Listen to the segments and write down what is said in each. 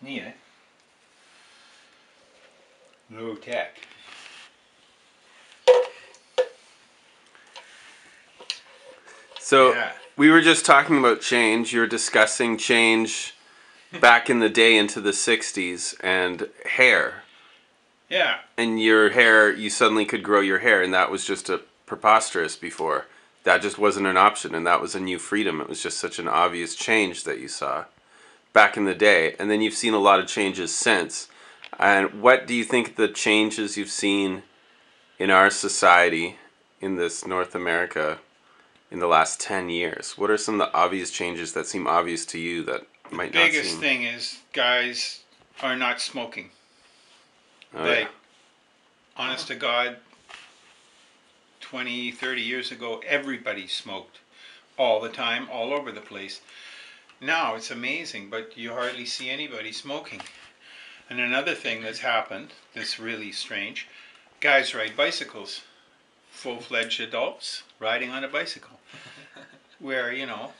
Neat, eh? Low tech. So Yeah. we were just talking about change. You were discussing change back in the day into the 60s and hair. Yeah. And your hair, you suddenly could grow your hair, and that was just a preposterous before. That just wasn't an option, and that was a new freedom. It was just such an obvious change that you saw back in the day. And then you've seen a lot of changes since. And what do you think the changes you've seen in our society, in this North America, in the last 10 years? What are some of the obvious changes that seem obvious to you that might not Biggest seem? thing is guys are not smoking. Oh, Like, yeah. honest to God, 20, 30 years ago, everybody smoked all the time, all over the place. Now it's amazing, but you hardly see anybody smoking. And another thing that's happened that's really strange, guys ride bicycles. Full-fledged adults riding on a bicycle. Where, you know,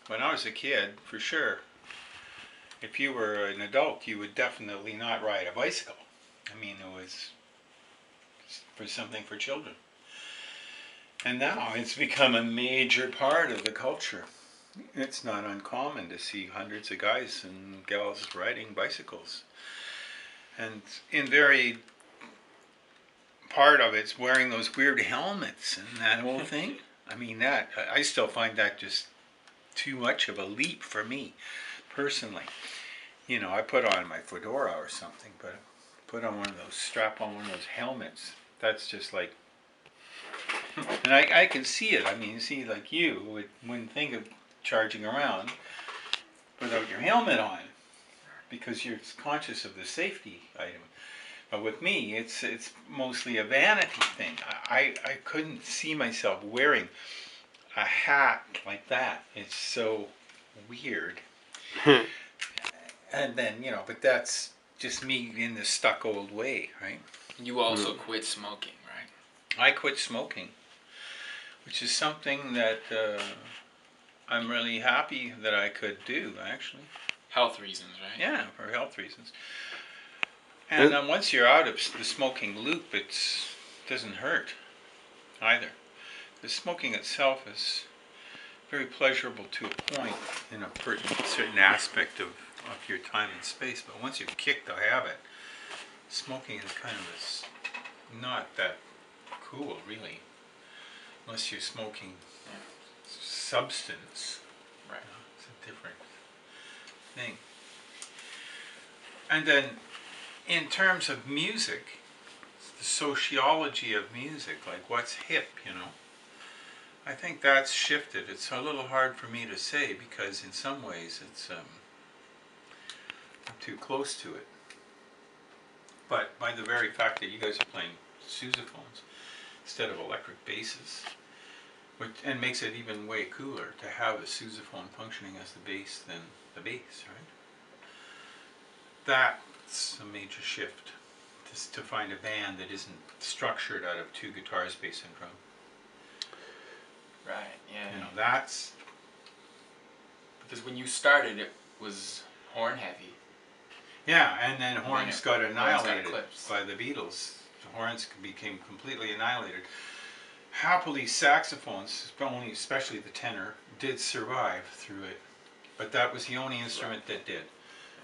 when I was a kid, for sure, if you were an adult, you would definitely not ride a bicycle. I mean, it was for something for children. And now it's become a major part of the culture. It's not uncommon to see hundreds of guys and gals riding bicycles. And in very part of it's wearing those weird helmets and that whole thing. I mean, that I still find that just too much of a leap for me, personally. You know, I put on my fedora or something, but put on one of those, strap on one of those helmets. That's just like, and I can see it. I mean, you see, like you wouldn't think of charging around without your helmet on because you're conscious of the safety item. But with me, it's mostly a vanity thing. I couldn't see myself wearing a hat like that. It's so weird. And then, you know, but that's just me in the stuck old way, right? You also quit smoking, right? I quit smoking, which is something that I'm really happy that I could do, actually. Health reasons, right? Yeah, for health reasons. And once you're out of the smoking loop, it doesn't hurt either. The smoking itself is very pleasurable to a point in a certain aspect of your time and space. But once you've kicked the habit, smoking is kind of not that cool, really, unless you're smoking substance. Right. You know, it's a different thing. And then, in terms of music, the sociology of music, like what's hip, you know, I think that's shifted. It's a little hard for me to say because in some ways it's I'm too close to it. But by the very fact that you guys are playing sousaphones instead of electric basses, and makes it even way cooler to have a sousaphone functioning as the bass than the bass, right? That's a major shift, to find a band that isn't structured out of two guitars, bass, and drum. Right, yeah. You know, that's... Because when you started, it was horn heavy. Yeah, and then horns got annihilated eclipsed by the Beatles. The horns became completely annihilated. Happily, saxophones, only especially the tenor, did survive through it. But that was the only instrument that did.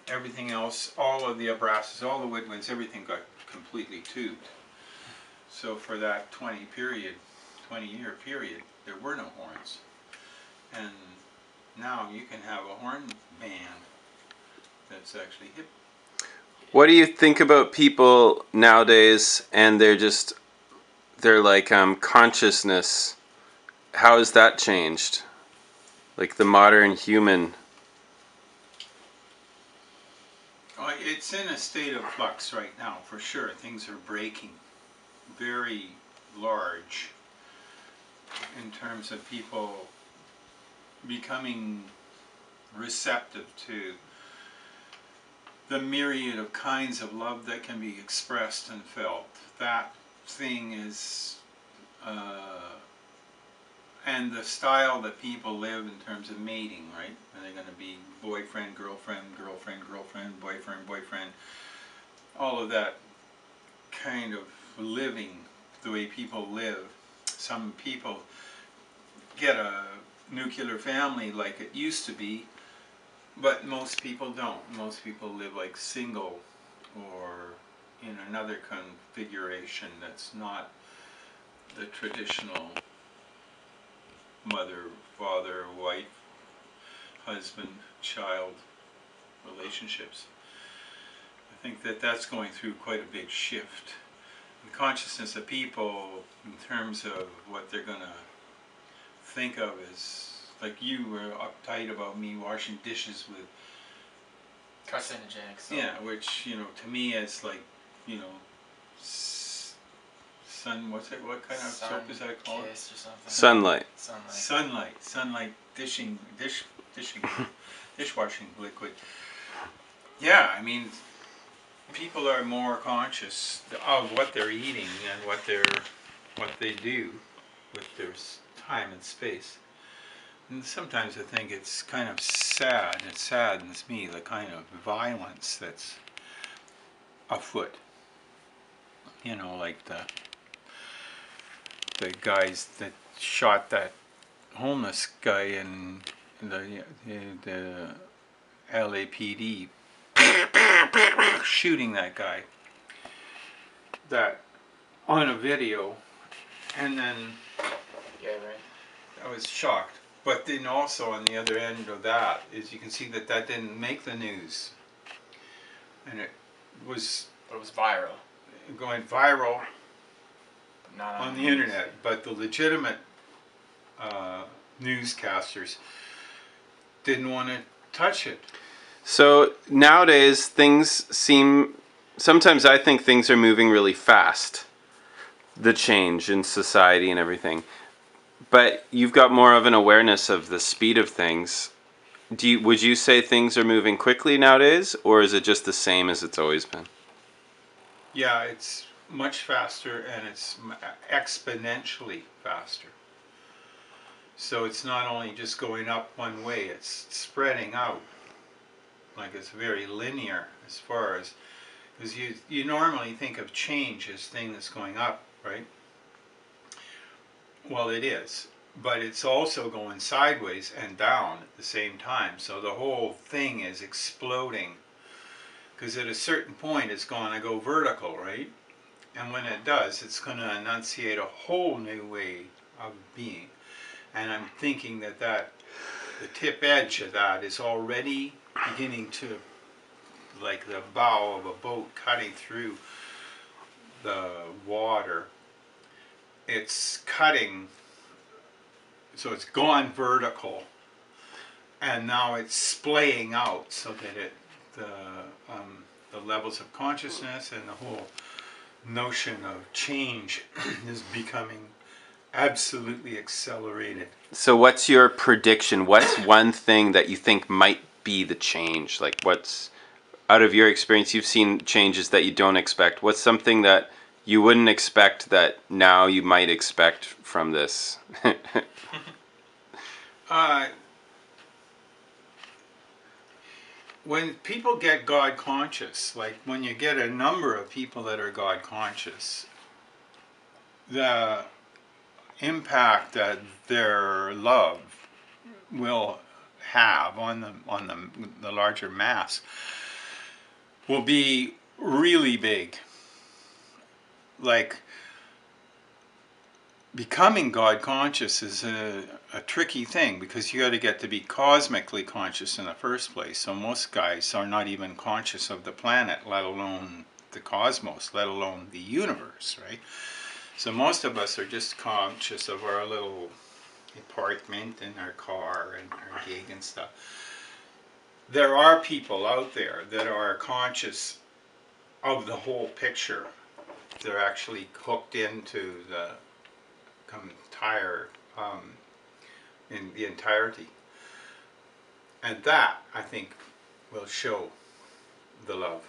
Everything else, all of the brasses, all the woodwinds, everything got completely tubed. So for that 20-year period, there were no horns. And now you can have a horn band that's actually hip. What do you think about people nowadays and their like consciousness? How has that changed? Like the modern human. It's in a state of flux right now, for sure. Things are breaking very large in terms of people becoming receptive to the myriad of kinds of love that can be expressed and felt. That thing is and the style that people live in terms of mating, right? Are they going to be boyfriend, girlfriend, girlfriend, girlfriend, boyfriend, boyfriend? All of that kind of living, the way people live. Some people get a nuclear family like it used to be, but most people don't. Most people live like single or in another configuration that's not the traditional mother, father, wife, husband, child relationships. I think that that's going through quite a big shift. The consciousness of people in terms of what they're going to think of as, like you were uptight about me washing dishes with carcinogenic soap. yeah, which, you know, to me it's like, you know, what kind of soap is that called? Kiss or something. Sunlight. Sunlight dishwashing liquid. Yeah, I mean, people are more conscious of what they're eating and what they do with their time and space. And sometimes I think it's kind of sad. It saddens me, the kind of violence that's afoot. You know, like the guys that shot that homeless guy in the LAPD, shooting that guy. That on a video, and then Yeah, right. I was shocked. But then also on the other end of that is you can see that didn't make the news, and it was viral. going viral Not on the internet. But the legitimate newscasters didn't want to touch it. So nowadays things seem, sometimes I think things are moving really fast, the change in society and everything. But you've got more of an awareness of the speed of things. Would you say things are moving quickly nowadays, or is it just the same as it's always been? Yeah, it's much faster, and it's exponentially faster. So it's not only just going up one way, it's spreading out. Like it's very linear as far as, because you normally think of change as thing that's going up, right? Well, it is, but it's also going sideways and down at the same time. So the whole thing is exploding, because at a certain point it's going to go vertical, right? And when it does, it's going to enunciate a whole new way of being. And I'm thinking that the tip edge of that is already beginning to, like the bow of a boat cutting through the water. It's cutting, so it's gone vertical, and now it's splaying out so that the levels of consciousness and the whole notion of change is becoming absolutely accelerated. So what's your prediction? What's one thing that you think might be the change? Like, what's, out of your experience, you've seen changes that you don't expect. What's something that you wouldn't expect that now you might expect from this? When people get God conscious, like when you get a number of people that are God conscious, the impact that their love will have on the larger mass will be really big. Like, becoming God conscious is a tricky thing, because you got to get to be cosmically conscious in the first place. So most guys are not even conscious of the planet, let alone the cosmos, let alone the universe, right? So most of us are just conscious of our little apartment and our car and our gig and stuff. There are people out there that are conscious of the whole picture. They're actually hooked into the in the entirety, and that I think will show the love.